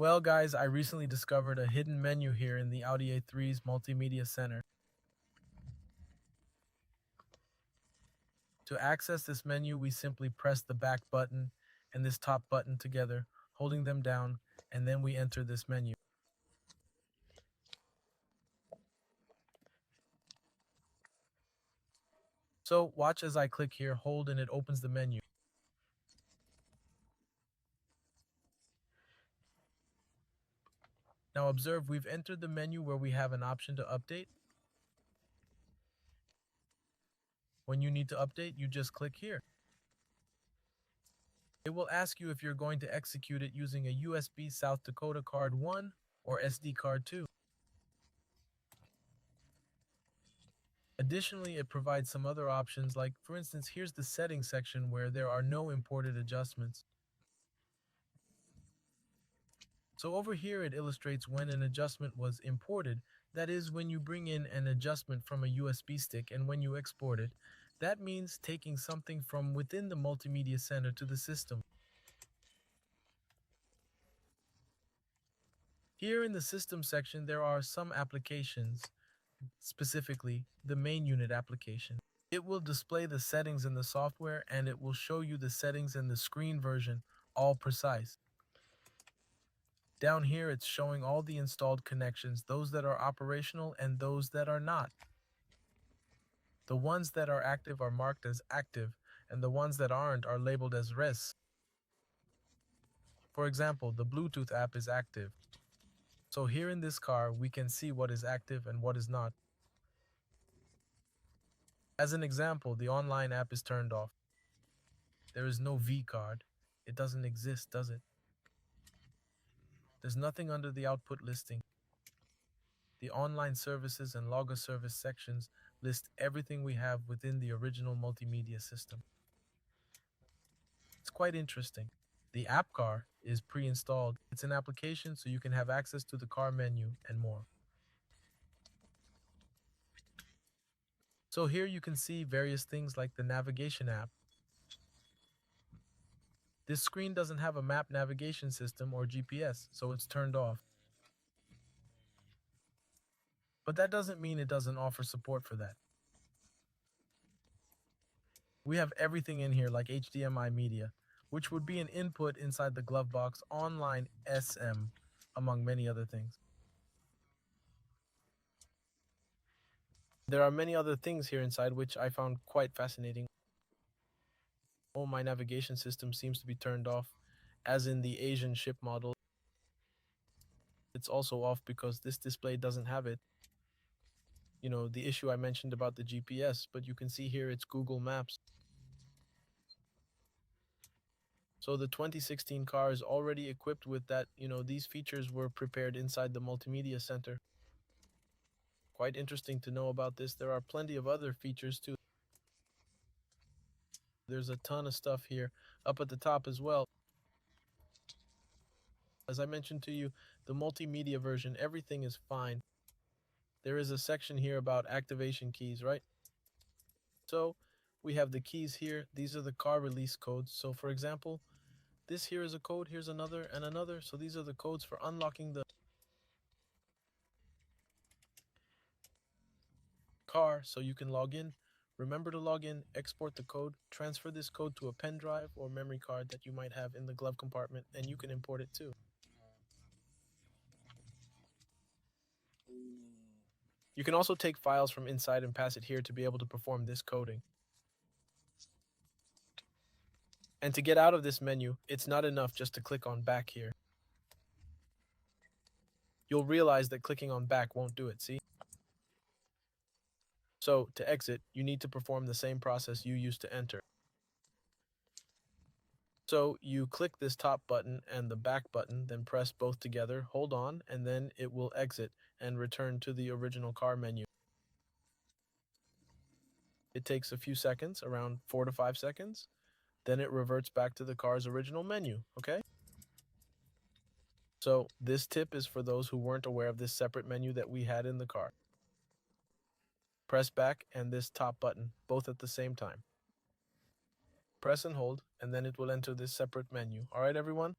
Well guys, I recently discovered a hidden menu here in the Audi A3's Multimedia Center. To access this menu, we simply press the back button and this top button together, holding them down, and then we enter this menu. So watch as I click here, hold, and it opens the menu. Now observe, we've entered the menu where we have an option to update. When you need to update, you just click here. It will ask you if you're going to execute it using a USB South Dakota card 1 or SD card 2. Additionally, it provides some other options like, for instance, here's the settings section where there are no imported adjustments. So over here it illustrates when an adjustment was imported, that is when you bring in an adjustment from a USB stick, and when you export it, that means taking something from within the multimedia center to the system. Here in the system section there are some applications, specifically the main unit application. It will display the settings in the software and it will show you the settings in the screen version, all precise. Down here, it's showing all the installed connections, those that are operational and those that are not. The ones that are active are marked as active, and the ones that aren't are labeled as res. For example, the Bluetooth app is active. So here in this car, we can see what is active and what is not. As an example, the online app is turned off. There is no V card. It doesn't exist, does it? There's nothing under the output listing. The online services and logger service sections list everything we have within the original multimedia system. It's quite interesting. The app car is pre-installed. It's an application so you can have access to the car menu and more. So here you can see various things like the navigation app. This screen doesn't have a map navigation system or GPS, so it's turned off. But that doesn't mean it doesn't offer support for that. We have everything in here like HDMI media, which would be an input inside the glove box, online SM, among many other things. There are many other things here inside which I found quite fascinating. Oh, my navigation system seems to be turned off, as in the Asian ship model. It's also off because this display doesn't have it. You know, the issue I mentioned about the GPS, but you can see here it's Google Maps. So the 2016 car is already equipped with that. These features were prepared inside the multimedia center. Quite interesting to know about this. There are plenty of other features too. There's a ton of stuff here up at the top as well. As I mentioned to you, the multimedia version, everything is fine. There is a section here about activation keys, right? So we have the keys here. These are the car release codes. So for example, this here is a code, here's another and another. So these are the codes for unlocking the car so you can log in. Remember to log in, export the code, transfer this code to a pen drive or memory card that you might have in the glove compartment, and you can import it too. You can also take files from inside and pass it here to be able to perform this coding. And to get out of this menu, it's not enough just to click on back here. You'll realize that clicking on back won't do it, see? So to exit, you need to perform the same process you used to enter. So you click this top button and the back button, then press both together, hold on, and then it will exit and return to the original car menu. It takes a few seconds, around 4 to 5 seconds. Then it reverts back to the car's original menu, okay? So this tip is for those who weren't aware of this separate menu that we had in the car. Press back and this top button, both at the same time. Press and hold, and then it will enter this separate menu. All right, everyone?